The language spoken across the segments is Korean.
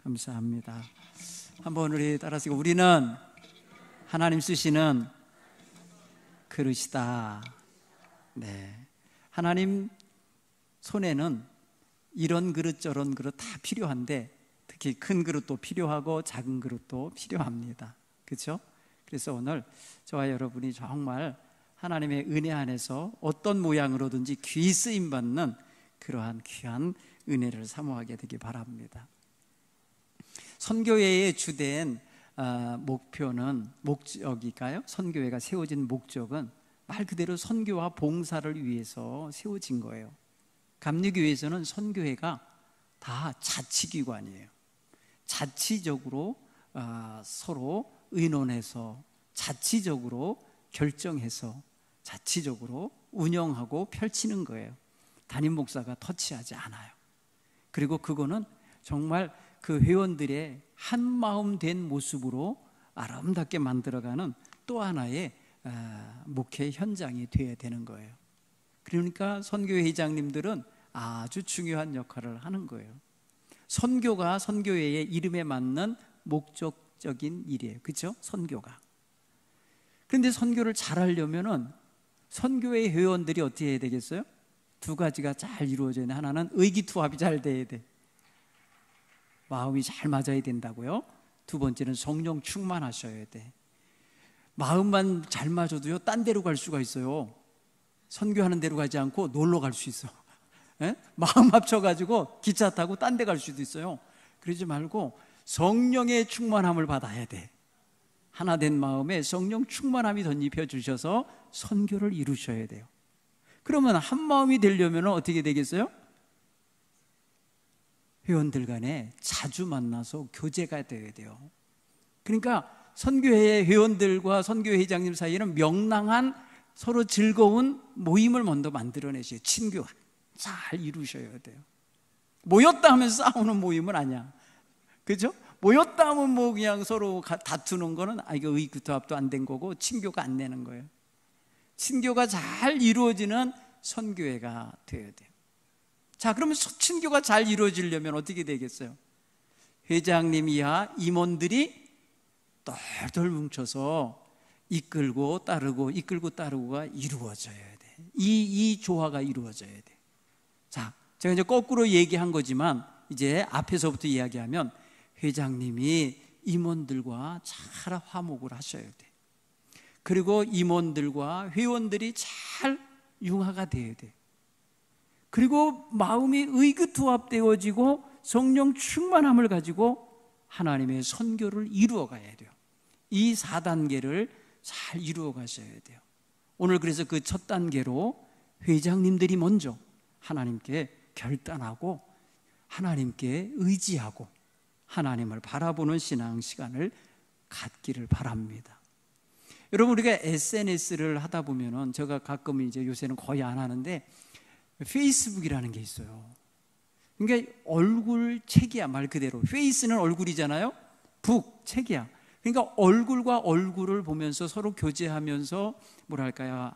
감사합니다. 한번 우리 따라서 우리는 하나님 쓰시는 그릇이다. 네, 하나님 손에는 이런 그릇 저런 그릇 다 필요한데 특히 큰 그릇도 필요하고 작은 그릇도 필요합니다. 그렇죠? 그래서 오늘 저와 여러분이 정말 하나님의 은혜 안에서 어떤 모양으로든지 귀히 쓰임받는 그러한 귀한 은혜를 사모하게 되기 바랍니다. 선교회의 주된 목표는 목적일까요? 선교회가 세워진 목적은 말 그대로 선교와 봉사를 위해서 세워진 거예요. 감리교회에서는 선교회가 다 자치기관이에요. 자치적으로 서로 의논해서 자치적으로 결정해서 자치적으로 운영하고 펼치는 거예요. 담임 목사가 터치하지 않아요. 그리고 그거는 정말 그 회원들의 한마음 된 모습으로 아름답게 만들어가는 또 하나의 목회 현장이 되어야 되는 거예요. 그러니까 선교회 회장님들은 아주 중요한 역할을 하는 거예요. 선교가 선교회의 이름에 맞는 목적적인 일이에요. 그렇죠? 선교가. 그런데 선교를 잘하려면은 선교회 회원들이 어떻게 해야 되겠어요? 두 가지가 잘 이루어져야 돼. 하나는 의기투합이 잘 돼야 돼. 마음이 잘 맞아야 된다고요. 두 번째는 성령 충만하셔야 돼. 마음만 잘 맞아도요, 딴 데로 갈 수가 있어요. 선교하는 데로 가지 않고 놀러 갈 수 있어. 예? 마음 합쳐가지고 기차 타고 딴 데 갈 수도 있어요. 그러지 말고 성령의 충만함을 받아야 돼. 하나 된 마음에 성령 충만함이 덧입혀 주셔서 선교를 이루셔야 돼요. 그러면 한 마음이 되려면 어떻게 되겠어요? 회원들 간에 자주 만나서 교제가 되어야 돼요. 그러니까 선교회 회원들과 선교회 회장님 사이에는 명랑한 서로 즐거운 모임을 먼저 만들어내셔요. 친교가 잘 이루셔야 돼요. 모였다 하면 싸우는 모임은 아니야. 그죠? 모였다 하면 뭐 그냥 서로 다투는 거는 이거 의기투합도 안 된 거고 친교가 안 되는 거예요. 친교가 잘 이루어지는 선교회가 되어야 돼요. 자, 그러면 친교가 잘 이루어지려면 어떻게 되겠어요? 회장님 이하 임원들이 똘똘 뭉쳐서 이끌고 따르고가 이루어져야 돼. 이 조화가 이루어져야 돼. 자, 제가 이제 거꾸로 얘기한 거지만 이제 앞에서부터 이야기하면 회장님이 임원들과 잘 화목을 하셔야 돼. 그리고 임원들과 회원들이 잘 융화가 돼야 돼. 그리고 마음이 의기투합되어지고 성령 충만함을 가지고 하나님의 선교를 이루어 가야 돼요. 이 4단계를 잘 이루어 가셔야 돼요. 오늘 그래서 그 첫 단계로 회장님들이 먼저 하나님께 결단하고 하나님께 의지하고 하나님을 바라보는 신앙 시간을 갖기를 바랍니다. 여러분, 우리가 SNS를 하다 보면은 제가 가끔 이제 요새는 거의 안 하는데 페이스북이라는 게 있어요. 그러니까 얼굴 책이야. 말 그대로 페이스는 얼굴이잖아요. 북 책이야. 그러니까 얼굴과 얼굴을 보면서 서로 교제하면서 뭐랄까요,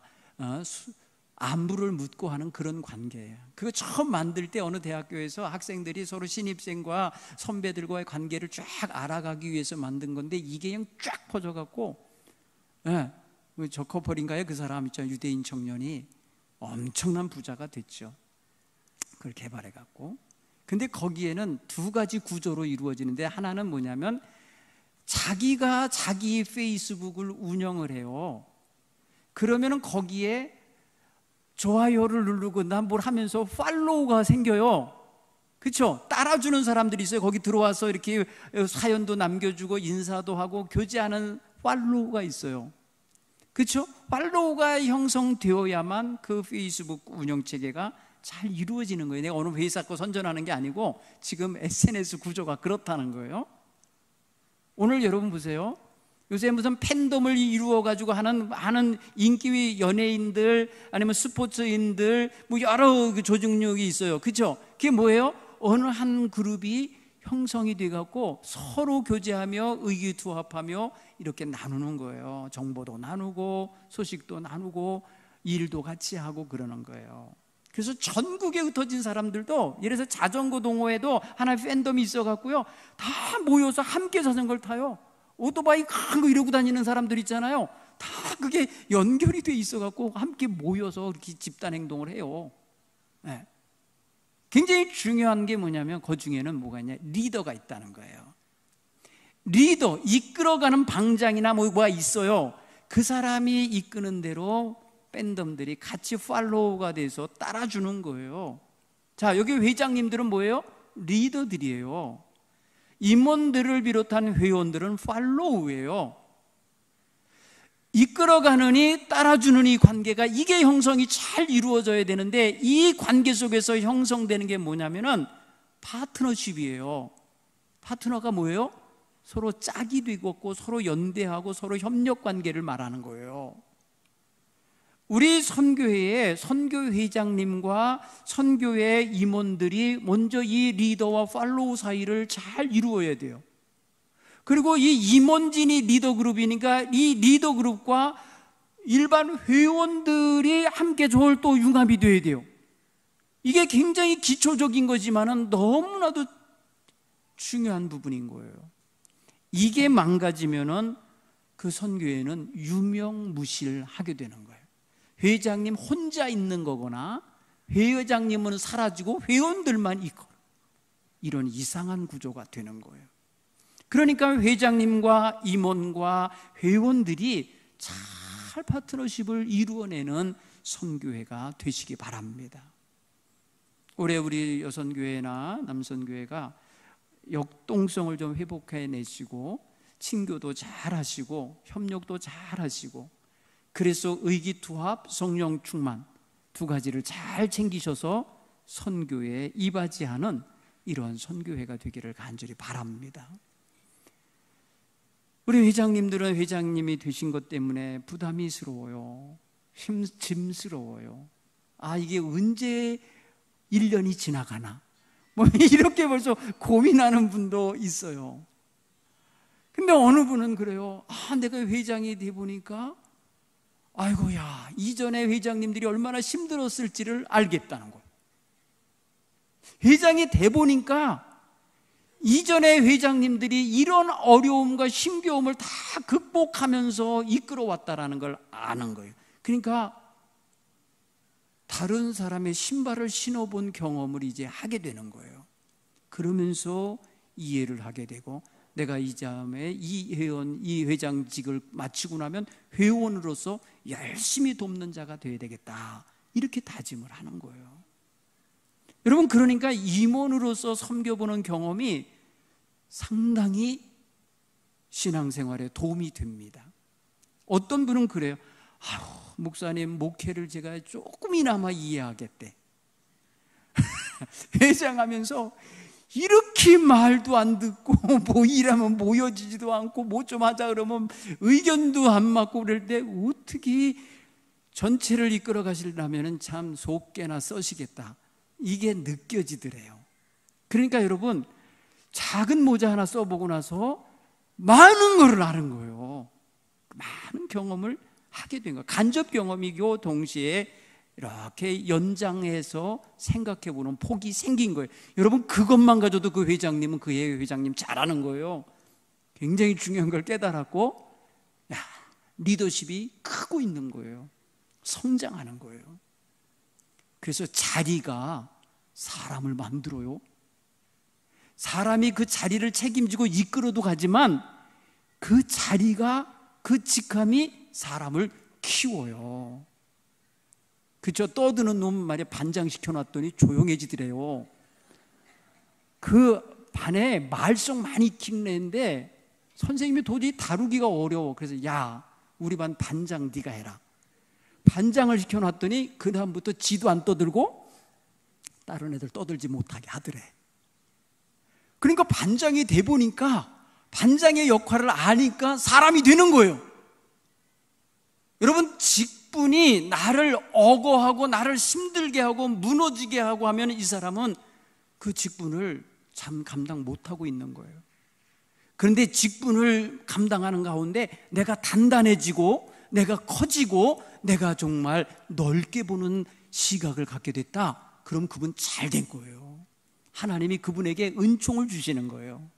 안부를 묻고 하는 그런 관계예요. 그거 처음 만들 때 어느 대학교에서 학생들이 서로 신입생과 선배들과의 관계를 쫙 알아가기 위해서 만든 건데 이게 그냥 쫙 퍼져갖고, 저 커플인가요? 그 사람 있잖아요. 유대인 청년이 엄청난 부자가 됐죠. 그걸 개발해갖고. 근데 거기에는 두 가지 구조로 이루어지는데 하나는 뭐냐면 자기가 자기 페이스북을 운영을 해요. 그러면은 거기에 좋아요를 누르고 난 뭘 하면서 팔로우가 생겨요. 그렇죠? 따라주는 사람들이 있어요. 거기 들어와서 이렇게 사연도 남겨주고 인사도 하고 교제하는 팔로우가 있어요. 그렇죠? 팔로우가 형성되어야만 그 페이스북 운영체계가 잘 이루어지는 거예요. 내가 어느 회사 거 선전하는 게 아니고 지금 SNS 구조가 그렇다는 거예요. 오늘 여러분 보세요. 요새 무슨 팬덤을 이루어가지고 하는 인기 연예인들 아니면 스포츠인들 뭐 여러 조직력이 있어요. 그렇죠? 그게 뭐예요? 어느 한 그룹이 형성이 돼갖고 서로 교제하며 의기투합하며 이렇게 나누는 거예요. 정보도 나누고 소식도 나누고 일도 같이 하고 그러는 거예요. 그래서 전국에 흩어진 사람들도, 예를 들어서 자전거 동호회도 하나의 팬덤이 있어갖고요, 다 모여서 함께 자전거를 타요. 오토바이 큰 거 이러고 다니는 사람들 있잖아요. 다 그게 연결이 돼 있어갖고 함께 모여서 이렇게 집단 행동을 해요. 네. 굉장히 중요한 게 뭐냐면 그 중에는 뭐가 있냐, 리더가 있다는 거예요. 리더, 이끌어가는 방장이나 뭐가 있어요. 그 사람이 이끄는 대로 팬덤들이 같이 팔로우가 돼서 따라주는 거예요. 자, 여기 회장님들은 뭐예요? 리더들이에요. 임원들을 비롯한 회원들은 팔로우예요. 이끌어가느니 따라주는 이 관계가, 이게 형성이 잘 이루어져야 되는데, 이 관계 속에서 형성되는 게 뭐냐면은 파트너십이에요. 파트너가 뭐예요? 서로 짝이 되고 서로 연대하고 서로 협력 관계를 말하는 거예요. 우리 선교회의 선교회장님과 선교회 임원들이 먼저 이 리더와 팔로우 사이를 잘 이루어야 돼요. 그리고 이 임원진이 리더그룹이니까 이 리더그룹과 일반 회원들이 함께 저걸 또 융합이 돼야 돼요. 이게 굉장히 기초적인 거지만은 너무나도 중요한 부분인 거예요. 이게 망가지면은 그 선교회는 유명무실하게 되는 거예요. 회장님 혼자 있는 거거나 회장님은 사라지고 회원들만 있고, 이런 이상한 구조가 되는 거예요. 그러니까 회장님과 임원과 회원들이 잘 파트너십을 이루어내는 선교회가 되시기 바랍니다. 올해 우리 여선교회나 남선교회가 역동성을 좀 회복해내시고 친교도 잘 하시고 협력도 잘 하시고, 그래서 의기투합, 성령 충만 두 가지를 잘 챙기셔서 선교에 이바지하는 이러한 선교회가 되기를 간절히 바랍니다. 우리 회장님들은 회장님이 되신 것 때문에 부담이스러워요. 짐스러워요. 아, 이게 언제 1년이 지나가나, 뭐 이렇게 벌써 고민하는 분도 있어요. 근데 어느 분은 그래요. 아, 내가 회장이 돼 보니까 아이고야, 이전에 회장님들이 얼마나 힘들었을지를 알겠다는 거예요. 회장이 돼 보니까 이전에 회장님들이 이런 어려움과 힘겨움을 다 극복하면서 이끌어왔다라는 걸 아는 거예요. 그러니까 다른 사람의 신발을 신어본 경험을 이제 하게 되는 거예요. 그러면서 이해를 하게 되고, 내가 이 다음에 이 회원, 이 회장직을 마치고 나면 회원으로서 열심히 돕는 자가 되어야 되겠다, 이렇게 다짐을 하는 거예요. 여러분, 그러니까 임원으로서 섬겨보는 경험이 상당히 신앙생활에 도움이 됩니다. 어떤 분은 그래요. 아유, 목사님 목회를 제가 조금이나마 이해하겠대. 회장하면서 이렇게 말도 안 듣고 뭐 일하면 모여지지도 않고 뭐 좀 하자 그러면 의견도 안 맞고 그럴 때 어떻게 전체를 이끌어 가시려면 참 속개나 써시겠다, 이게 느껴지더래요. 그러니까 여러분, 작은 모자 하나 써보고 나서 많은 거를 아는 거예요. 많은 경험을 하게 된 거예요. 간접 경험이고 동시에 이렇게 연장해서 생각해보는 폭이 생긴 거예요. 여러분, 그것만 가져도 그 회장님은 그 회장님 잘하는 거예요. 굉장히 중요한 걸 깨달았고, 야, 리더십이 크고 있는 거예요. 성장하는 거예요. 그래서 자리가 사람을 만들어요. 사람이 그 자리를 책임지고 이끌어도 가지만 그 자리가, 그 직함이 사람을 키워요. 그쵸? 떠드는 놈 말이야, 반장 시켜놨더니 조용해지더래요. 그 반에 말썽 많이 키우는데 선생님이 도저히 다루기가 어려워. 그래서 야, 우리 반 반장 네가 해라. 반장을 시켜놨더니 그 다음부터 지도 안 떠들고 다른 애들 떠들지 못하게 하더래. 그러니까 반장이 돼 보니까, 반장의 역할을 아니까 사람이 되는 거예요. 여러분, 직분이 나를 억어하고 나를 힘들게 하고 무너지게 하고 하면 이 사람은 그 직분을 참 감당 못하고 있는 거예요. 그런데 직분을 감당하는 가운데 내가 단단해지고 내가 커지고 내가 정말 넓게 보는 시각을 갖게 됐다. 그럼 그분 잘 된 거예요. 하나님이 그분에게 은총을 주시는 거예요.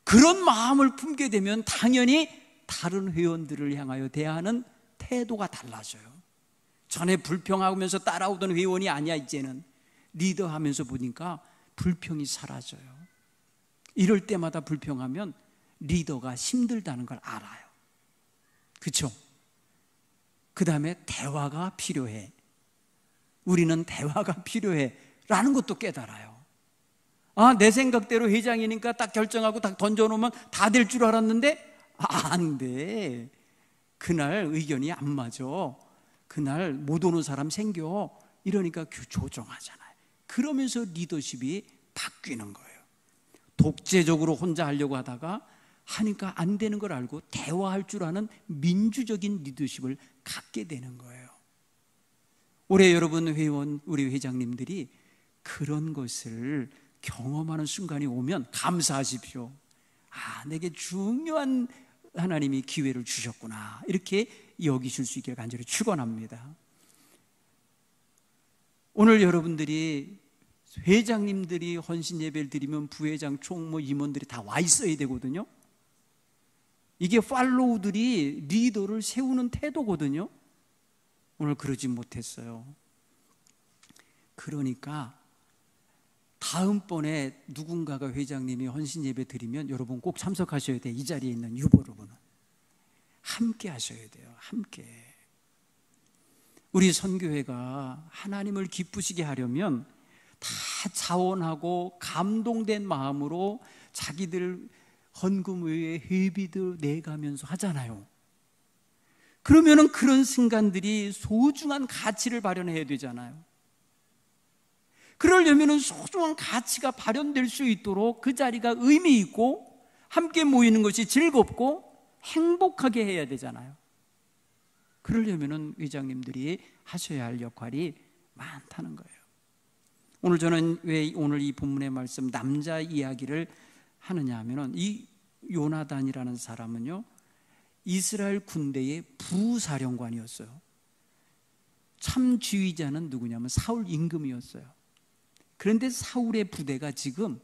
그런 마음을 품게 되면 당연히 다른 회원들을 향하여 대하는 태도가 달라져요. 전에 불평하면서 따라오던 회원이 아니야. 이제는 리더하면서 보니까 불평이 사라져요. 이럴 때마다 불평하면 리더가 힘들다는 걸 알아요. 그렇죠? 그 다음에 대화가 필요해. 우리는 대화가 필요해 라는 것도 깨달아요. 내 생각대로 회장이니까 딱 결정하고 딱 던져놓으면 다 될 줄 알았는데 안 돼. 그날 의견이 안 맞아. 그날 못 오는 사람 생겨. 이러니까 조정하잖아요. 그러면서 리더십이 바뀌는 거예요. 독재적으로 혼자 하려고 하니까 안 되는 걸 알고 대화할 줄 아는 민주적인 리더십을 갖게 되는 거예요. 올해 여러분 회원, 우리 회장님들이 그런 것을 경험하는 순간이 오면 감사하십시오. 내게 중요한 하나님이 기회를 주셨구나. 이렇게 여기실 수 있기를 간절히 축원합니다. 오늘 여러분들이 회장님들이 헌신 예배를 드리면 부회장, 총무, 임원들이 다 와 있어야 되거든요. 이게 팔로우들이 리더를 세우는 태도거든요. 오늘 그러지 못했어요. 그러니까 다음번에 누군가가 회장님이 헌신 예배 드리면 여러분 꼭 참석하셔야 돼요. 이 자리에 있는 유보 여러분은 함께 하셔야 돼요. 함께. 우리 선교회가 하나님을 기쁘시게 하려면 다 자원하고 감동된 마음으로 자기들 헌금 외에 회비들 내가면서 하잖아요. 그러면은 그런 순간들이 소중한 가치를 발현해야 되잖아요. 그러려면은 소중한 가치가 발현될 수 있도록 그 자리가 의미 있고 함께 모이는 것이 즐겁고 행복하게 해야 되잖아요. 그러려면은 회장님들이 하셔야 할 역할이 많다는 거예요. 오늘 저는 왜 오늘 이 본문의 말씀 남자 이야기를 하느냐 하면은 이 요나단이라는 사람은요 이스라엘 군대의 부사령관이었어요. 참 지휘자는 누구냐면 사울 임금이었어요. 그런데 사울의 부대가 지금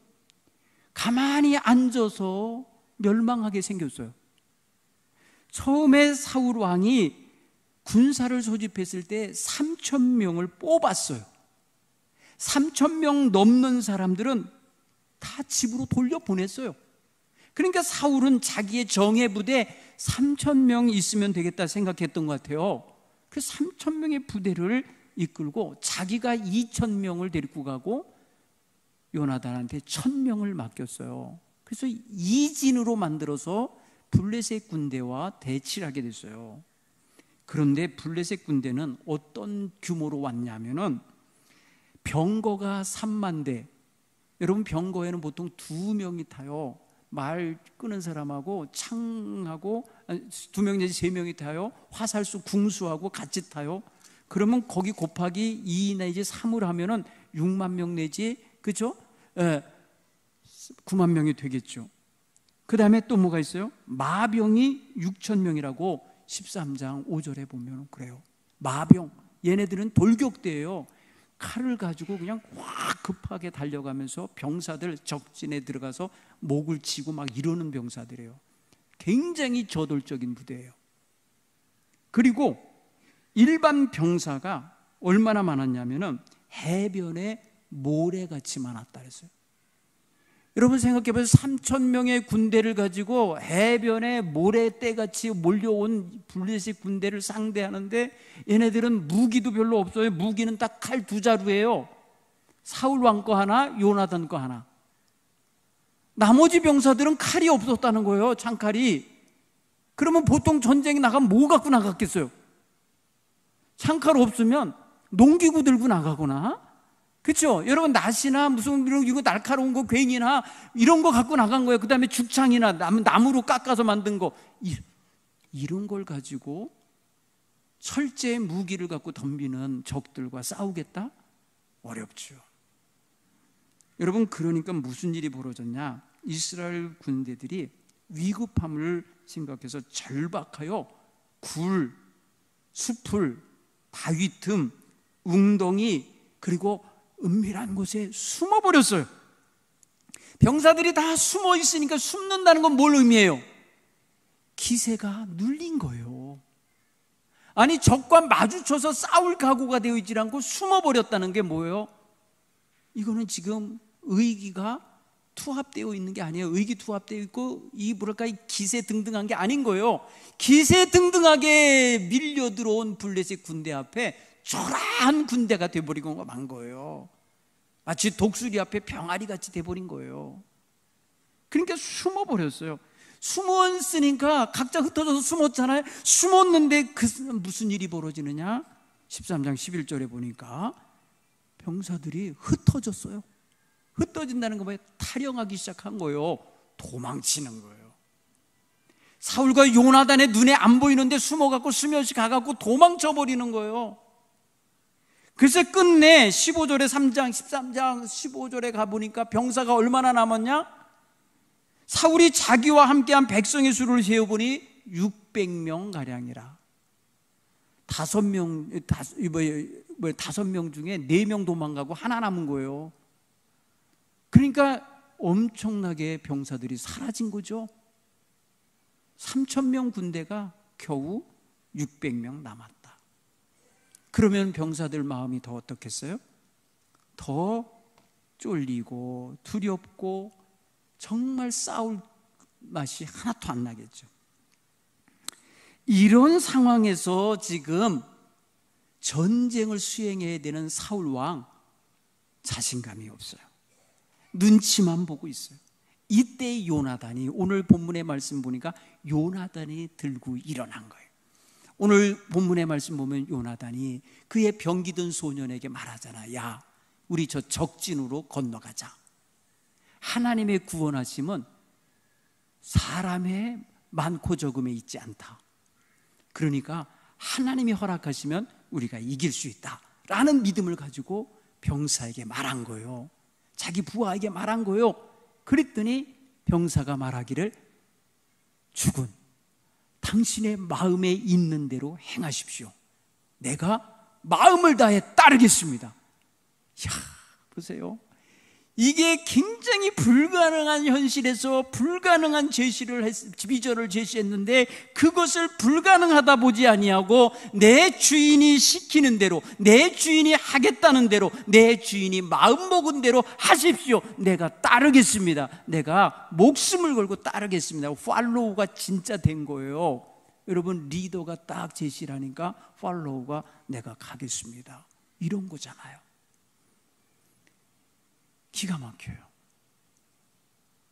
가만히 앉아서 멸망하게 생겼어요. 처음에 사울 왕이 군사를 소집했을 때 3,000명을 뽑았어요. 3,000명 넘는 사람들은 다 집으로 돌려보냈어요. 그러니까 사울은 자기의 정예 부대 3,000명 있으면 되겠다 생각했던 것 같아요. 그래서 3,000명의 부대를 이끌고 자기가 2,000명을 데리고 가고 요나단한테 1,000명을 맡겼어요. 그래서 이진으로 만들어서 블레셋 군대와 대치를 하게 됐어요. 그런데 블레셋 군대는 어떤 규모로 왔냐면은 병거가 3만 대. 여러분 병거에는 보통 2명이 타요. 말 끄는 사람하고 창하고 2명 내지 3명이 타요. 화살수 궁수하고 같이 타요. 그러면 거기 곱하기 2 내지 3을 하면은 6만 명 내지 그죠? 9만 명이 되겠죠. 그 다음에 또 뭐가 있어요? 마병이 6,000명이라고 13장 5절에 보면 그래요. 마병, 얘네들은 돌격대예요. 칼을 가지고 그냥 확 급하게 달려가면서 병사들 적진에 들어가서 목을 치고 막 이러는 병사들이에요. 굉장히 저돌적인 부대예요. 그리고 일반 병사가 얼마나 많았냐면은 해변에 모래같이 많았다 그랬어요. 여러분 생각해보세요. 3,000명의 군대를 가지고 해변에 모래떼같이 몰려온 블레셋 군대를 상대하는데 얘네들은 무기도 별로 없어요. 무기는 딱 칼 2자루예요. 사울 왕 거 하나, 요나단 거 하나. 나머지 병사들은 칼이 없었다는 거예요. 창칼이. 그러면 보통 전쟁에 나가면 뭐 갖고 나갔겠어요? 창칼 없으면 농기구 들고 나가거나, 그렇죠? 여러분 낫이나 무슨 이거 날카로운 거 괭이나 이런 거 갖고 나간 거예요. 그 다음에 죽창이나 나무로 깎아서 만든 거 이런 걸 가지고 철제 무기를 갖고 덤비는 적들과 싸우겠다? 어렵죠. 여러분 그러니까 무슨 일이 벌어졌냐? 이스라엘 군대들이 위급함을 생각해서 절박하여 굴, 숲을, 바위 틈 웅덩이 그리고 은밀한 곳에 숨어버렸어요. 병사들이 다 숨어 있으니까 숨는다는 건 뭘 의미해요? 기세가 눌린 거예요. 아니, 적과 마주쳐서 싸울 각오가 되어 있지 않고 숨어버렸다는 게 뭐예요? 이거는 지금 의기가 투합되어 있는 게 아니에요. 의기 투합되어 있고 이 기세 등등한 게 아닌 거예요. 기세 등등하게 밀려 들어온 블레셋 군대 앞에 초라한 군대가 돼버리고 만 거예요. 마치 독수리 앞에 병아리 같이 돼버린 거예요. 그러니까 숨어버렸어요. 숨었으니까 각자 흩어져서 숨었잖아요. 숨었는데 무슨 일이 벌어지느냐? 13장 11절에 보니까 병사들이 흩어졌어요. 흩어진다는 거 뭐예요? 타령하기 시작한 거예요. 도망치는 거예요. 사울과 요나단의 눈에 안 보이는데 숨어갖고 수면시 가갖고 도망쳐버리는 거예요. 그래서 끝내 15절에 3장 13장 15절에 가보니까 병사가 얼마나 남았냐? 사울이 자기와 함께한 백성의 수를 세어보니 600명 가량이라. 5명 중에 4명 도망가고 하나 남은 거예요. 그러니까 엄청나게 병사들이 사라진 거죠. 3,000명 군대가 겨우 600명 남았다. 그러면 병사들 마음이 더 어떻겠어요? 더 쫄리고 두렵고 정말 싸울 맛이 하나도 안 나겠죠. 이런 상황에서 지금 전쟁을 수행해야 되는 사울 왕, 자신감이 없어요. 눈치만 보고 있어요. 이때 요나단이, 오늘 본문의 말씀 보니까 요나단이 들고 일어난 거예요. 오늘 본문의 말씀 보면 요나단이 그의 병기든 소년에게 말하잖아. 야, 우리 저 적진으로 건너가자. 하나님의 구원하심은 사람의 많고 적음에 있지 않다. 그러니까 하나님이 허락하시면 우리가 이길 수 있다라는 믿음을 가지고 병사에게 말한 거예요. 자기 부하에게 말한 거예요. 그랬더니 병사가 말하기를, 주군, 당신의 마음에 있는 대로 행하십시오. 내가 마음을 다해 따르겠습니다. 야, 보세요. 이게 굉장히 불가능한 현실에서 불가능한 비전을 제시했는데 그것을 불가능하다 보지 아니하고 내 주인이 시키는 대로, 내 주인이 하겠다는 대로, 내 주인이 마음먹은 대로 하십시오. 내가 따르겠습니다. 내가 목숨을 걸고 따르겠습니다. 팔로우가 진짜 된 거예요. 여러분, 리더가 딱 제시를 하니까 팔로우가 내가 가겠습니다. 이런 거잖아요. 기가 막혀요.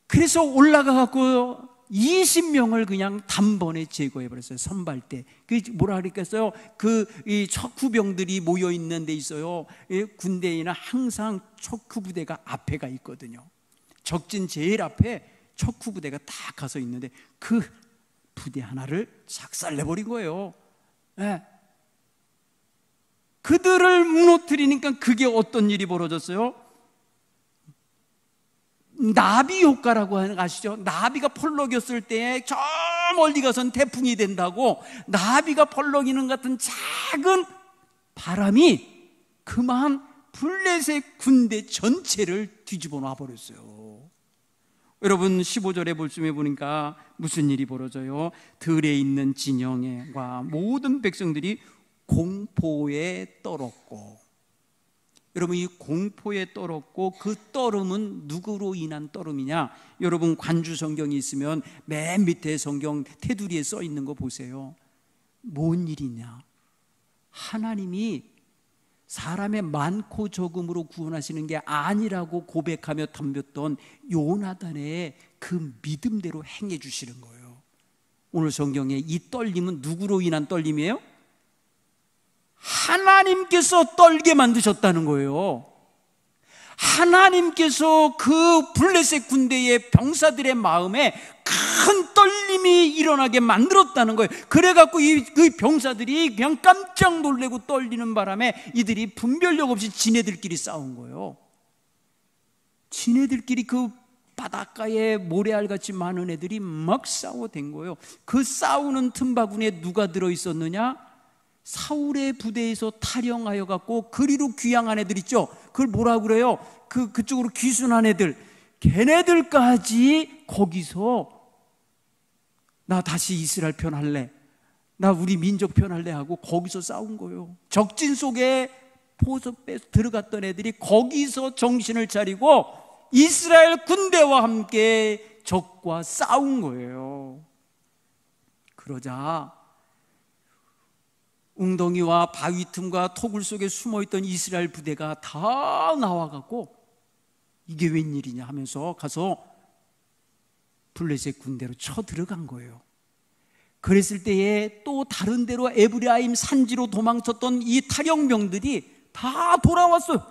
그래서 올라가갖고 20명을 그냥 단번에 제거해버렸어요. 선발대. 그게 뭐라 그랬겠어요? 이 척후병들이 모여있는 데 있어요. 군대에는 항상 척후부대가 앞에가 있거든요. 적진 제일 앞에 척후부대가 딱 가서 있는데 그 부대 하나를 작살내버린 거예요. 네. 그들을 무너뜨리니까 그게 어떤 일이 벌어졌어요? 나비 효과라고 하는 거 아시죠? 나비가 펄럭였을 때 저 멀리 가선 태풍이 된다고, 나비가 펄럭이는 같은 작은 바람이 그만 블레셋 군대 전체를 뒤집어 놔버렸어요. 여러분, 15절에 볼쯤에 보니까 무슨 일이 벌어져요? 들에 있는 진영과 모든 백성들이 공포에 떨었고, 여러분, 이 공포에 떨었고, 그 떨음은 누구로 인한 떨음이냐? 여러분, 관주 성경이 있으면 맨 밑에 성경 테두리에 써 있는 거 보세요. 뭔 일이냐? 하나님이 사람의 많고 적음으로 구원하시는 게 아니라고 고백하며 덤볐던 요나단의 그 믿음대로 행해 주시는 거예요. 오늘 성경에 이 떨림은 누구로 인한 떨림이에요? 하나님께서 떨게 만드셨다는 거예요. 하나님께서 그 블레셋 군대의 병사들의 마음에 큰 떨림이 일어나게 만들었다는 거예요. 그래갖고 그 병사들이 그냥 깜짝 놀래고 떨리는 바람에 이들이 분별력 없이 지네들끼리 싸운 거예요. 지네들끼리 그 바닷가에 모래알같이 많은 애들이 막 싸워댄 거예요. 그 싸우는 틈바구니에 누가 들어있었느냐? 사울의 부대에서 탈영하여 갖고 그리로 귀양한 애들 있죠. 그걸 뭐라 그래요? 그쪽으로 귀순한 애들, 걔네들까지 거기서 나 다시 이스라엘 편 할래, 나 우리 민족 편 할래 하고 거기서 싸운 거예요. 적진 속에 포섭에 들어갔던 애들이 거기서 정신을 차리고 이스라엘 군대와 함께 적과 싸운 거예요. 그러자 웅덩이와 바위 틈과 토굴 속에 숨어있던 이스라엘 부대가 다 나와갖고 이게 웬일이냐 하면서 가서 블레셋 군대로 쳐들어간 거예요. 그랬을 때에 또 다른 데로 에브라임 산지로 도망쳤던 이 탈영병들이 다 돌아왔어요.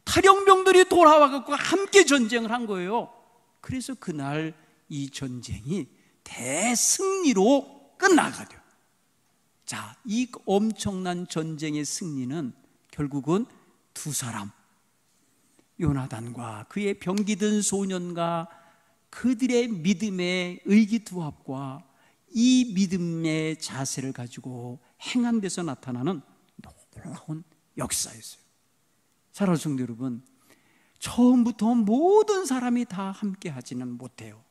탈영병들이 돌아와갖고 함께 전쟁을 한 거예요. 그래서 그날 이 전쟁이 대승리로 끝나가죠. 자, 이 엄청난 전쟁의 승리는 결국은 두 사람, 요나단과 그의 병기든 소년과 그들의 믿음의 의기투합과 이 믿음의 자세를 가지고 행한 데서 나타나는 놀라운 역사였어요. 사랑하는 성도 여러분, 처음부터 모든 사람이 다 함께 하지는 못해요.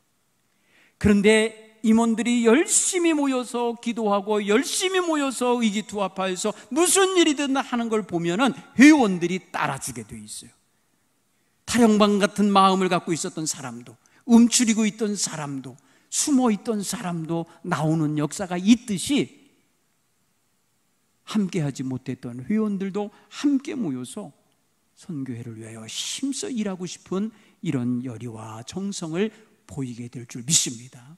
그런데 임원들이 열심히 모여서 기도하고 열심히 모여서 의기투합하여서 무슨 일이든 하는 걸 보면은 회원들이 따라주게 돼 있어요. 탈영방 같은 마음을 갖고 있었던 사람도, 움츠리고 있던 사람도, 숨어 있던 사람도 나오는 역사가 있듯이 함께하지 못했던 회원들도 함께 모여서 선교회를 위하여 힘써 일하고 싶은 이런 열의와 정성을 보이게 될 줄 믿습니다.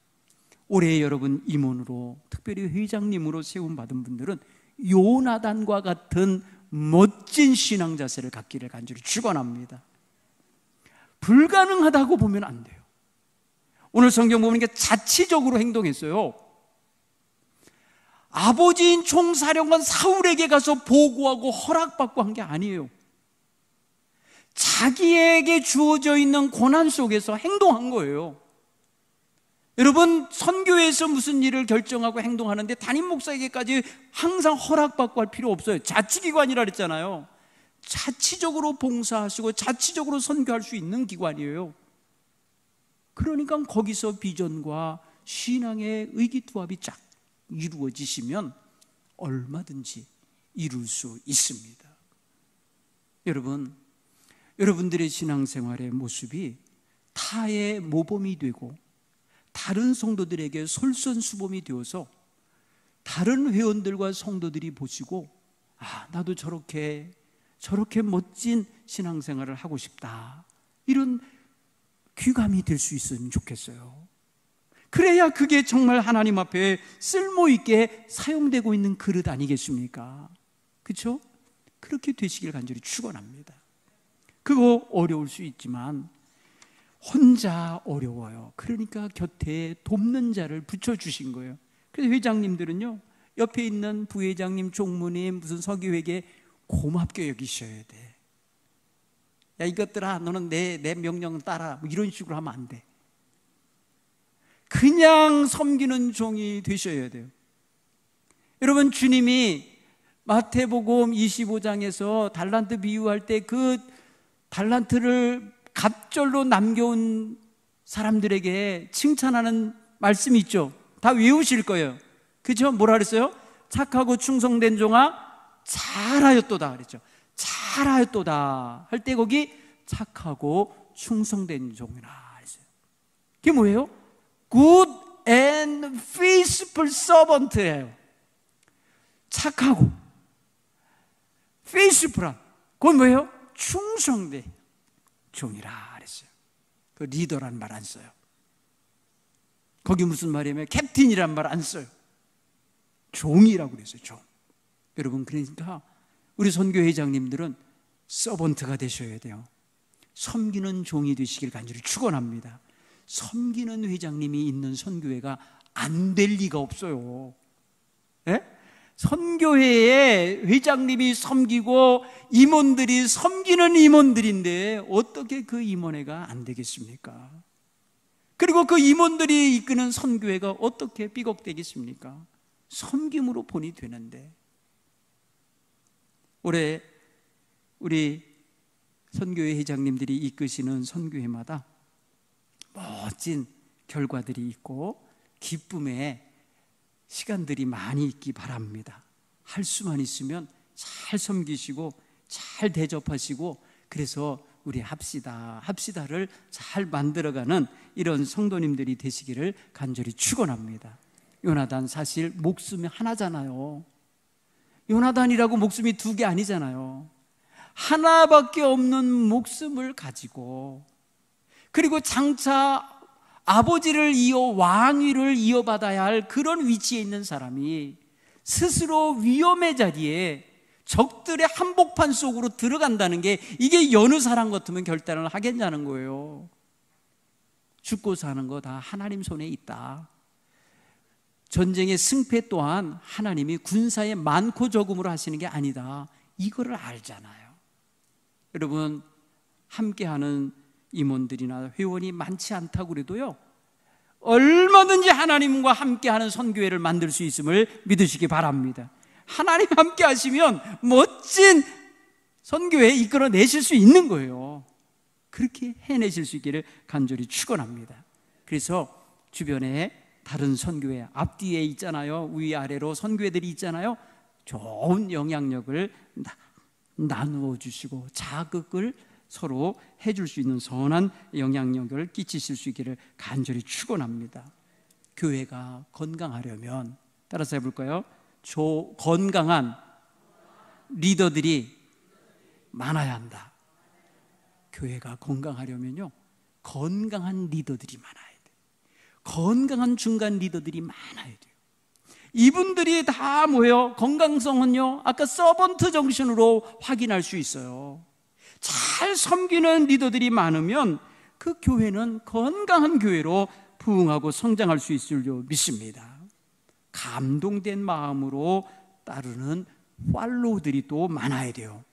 올해 여러분 임원으로, 특별히 회장님으로 세움받은 분들은 요나단과 같은 멋진 신앙 자세를 갖기를 간절히 축원합니다. 불가능하다고 보면 안 돼요. 오늘 성경 보면 자치적으로 행동했어요. 아버지인 총사령관 사울에게 가서 보고하고 허락받고 한 게 아니에요. 자기에게 주어져 있는 고난 속에서 행동한 거예요. 여러분, 선교회에서 무슨 일을 결정하고 행동하는데 담임 목사에게까지 항상 허락받고 할 필요 없어요. 자치기관이라 그랬잖아요. 자치적으로 봉사하시고 자치적으로 선교할 수 있는 기관이에요. 그러니까 거기서 비전과 신앙의 의기투합이 쫙 이루어지시면 얼마든지 이룰 수 있습니다. 여러분, 여러분들의 신앙생활의 모습이 타의 모범이 되고 다른 성도들에게 솔선수범이 되어서 다른 회원들과 성도들이 보시고, 아, 나도 저렇게 멋진 신앙생활을 하고 싶다, 이런 귀감이 될 수 있으면 좋겠어요. 그래야 그게 정말 하나님 앞에 쓸모있게 사용되고 있는 그릇 아니겠습니까? 그렇죠? 그렇게 되시길 간절히 축원합니다. 그거 어려울 수 있지만 혼자 어려워요. 그러니까 곁에 돕는 자를 붙여주신 거예요. 그래서 회장님들은요, 옆에 있는 부회장님, 총무님, 무슨 서기회계 고맙게 여기셔야 돼. 야, 이것들아, 너는 내 명령은 따라, 뭐 이런 식으로 하면 안 돼. 그냥 섬기는 종이 되셔야 돼요. 여러분, 주님이 마태복음 25장에서 달란트 비유할 때 그 달란트를 갑절로 남겨온 사람들에게 칭찬하는 말씀이 있죠. 다 외우실 거예요. 그죠? 뭐라 그랬어요? 착하고 충성된 종아, 잘하였도다 그랬죠. 잘하였도다 할 때 거기 착하고 충성된 종이라 그랬어요. 그게 뭐예요? Good and faithful servant예요. 착하고 faithful한, 그건 뭐예요? 충성된 종이라 그랬어요. 그 리더란 말 안 써요. 거기 무슨 말이냐면 캡틴이란 말 안 써요. 종이라고 그랬어요. 종. 여러분, 그러니까 우리 선교회장님들은 서번트가 되셔야 돼요. 섬기는 종이 되시길 간절히 축원합니다. 섬기는 회장님이 있는 선교회가 안 될 리가 없어요. 예? 선교회에 회장님이 섬기고 임원들이 섬기는 임원들인데 어떻게 그 임원회가 안 되겠습니까? 그리고 그 임원들이 이끄는 선교회가 어떻게 삐걱대겠습니까? 섬김으로 본이 되는데 올해 우리 선교회 회장님들이 이끄시는 선교회마다 멋진 결과들이 있고 기쁨의 시간들이 많이 있기 바랍니다. 할 수만 있으면 잘 섬기시고 잘 대접하시고, 그래서 우리 합시다를 잘 만들어가는 이런 성도님들이 되시기를 간절히 축원합니다. 요나단 사실 목숨이 하나잖아요. 요나단이라고 목숨이 2개 아니잖아요. 하나밖에 없는 목숨을 가지고, 그리고 장차 아버지를 왕위를 이어받아야 할 그런 위치에 있는 사람이 스스로 위험의 자리에 적들의 한복판 속으로 들어간다는 게, 이게 여느 사람 같으면 결단을 하겠냐는 거예요. 죽고 사는 거 다 하나님 손에 있다. 전쟁의 승패 또한 하나님이 군사의 많고 적음으로 하시는 게 아니다. 이거를 알잖아요. 여러분, 함께하는 임원들이나 회원이 많지 않다고 그래도요, 얼마든지 하나님과 함께하는 선교회를 만들 수 있음을 믿으시기 바랍니다. 하나님 함께 하시면 멋진 선교회 이끌어내실 수 있는 거예요. 그렇게 해내실 수 있기를 간절히 축원합니다. 그래서 주변에 다른 선교회, 앞뒤에 있잖아요. 위아래로 선교회들이 있잖아요. 좋은 영향력을 나누어 주시고 자극을 서로 해줄 수 있는 선한 영향력을 끼치실 수 있기를 간절히 축원합니다. 교회가 건강하려면, 따라서 해볼까요? 건강한 리더들이 많아야 한다. 교회가 건강하려면요, 건강한 리더들이 많아야 돼요. 건강한 중간 리더들이 많아야 돼요. 이분들이 다 뭐예요? 건강성은요, 아까 서번트 정신으로 확인할 수 있어요. 잘 섬기는 리더들이 많으면 그 교회는 건강한 교회로 부흥하고 성장할 수 있을 줄 믿습니다. 감동된 마음으로 따르는 팔로우들이 또 많아야 돼요.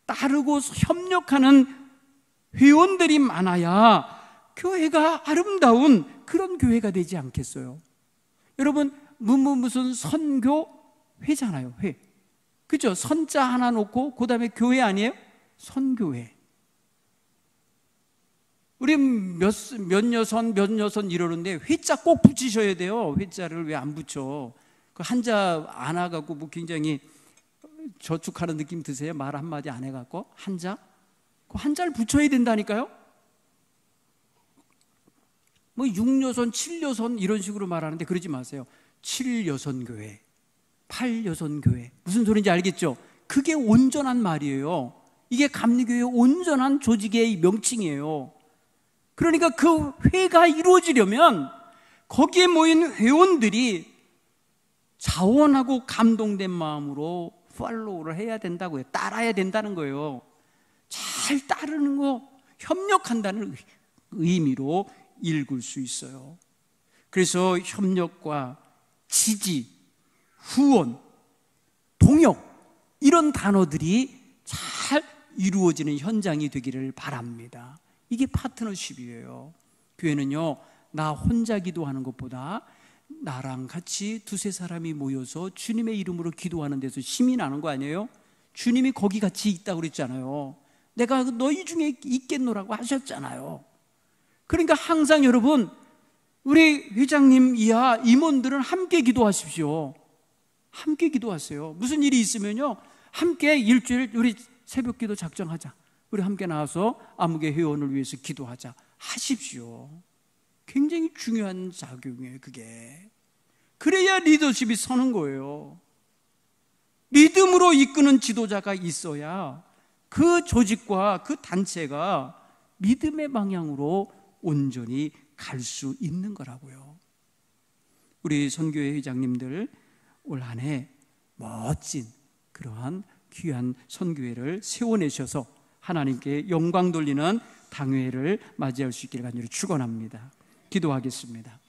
따르고 협력하는 회원들이 많아야 교회가 아름다운 그런 교회가 되지 않겠어요? 여러분, 무슨 선교회잖아요. 회, 그죠? 선자 하나 놓고 그 다음에 교회 아니에요? 선교회. 우리 몇 여선 이러는데 회자 꼭 붙이셔야 돼요. 회자를 왜 안 붙여? 그 한자 안 해갖고 뭐 굉장히 저축하는 느낌 드세요? 말 한마디 안 해갖고 한자? 그 한자를 붙여야 된다니까요. 뭐 6여선, 7여선 이런 식으로 말하는데 그러지 마세요. 7여선 교회, 8여선 교회, 무슨 소리인지 알겠죠? 그게 온전한 말이에요. 이게 감리교회의 온전한 조직의 명칭이에요. 그러니까 그 회가 이루어지려면 거기에 모인 회원들이 자원하고 감동된 마음으로 팔로우를 해야 된다고요. 따라야 된다는 거예요. 잘 따르는 거, 협력한다는 의미로 읽을 수 있어요. 그래서 협력과 지지, 후원, 동역, 이런 단어들이 잘 이루어지는 현장이 되기를 바랍니다. 이게 파트너십이에요. 교회는요, 나 혼자 기도하는 것보다 나랑 같이 2-3사람이 모여서 주님의 이름으로 기도하는 데서 힘이 나는 거 아니에요? 주님이 거기 같이 있다고 그랬잖아요. 내가 너희 중에 있겠노라고 하셨잖아요. 그러니까 항상 여러분, 우리 회장님 이하 임원들은 함께 기도하십시오. 함께 기도하세요. 무슨 일이 있으면요, 함께 일주일 우리 새벽 기도 작정하자. 우리 함께 나와서 아무개 회원을 위해서 기도하자. 하십시오. 굉장히 중요한 작용이에요, 그게. 그래야 리더십이 서는 거예요. 믿음으로 이끄는 지도자가 있어야 그 조직과 그 단체가 믿음의 방향으로 온전히 갈 수 있는 거라고요. 우리 선교회 회장님들 올 한 해 멋진 그러한 귀한 선교회를 세워내셔서 하나님께 영광 돌리는 당회를 맞이할 수 있기를 간절히 축원합니다. 기도하겠습니다.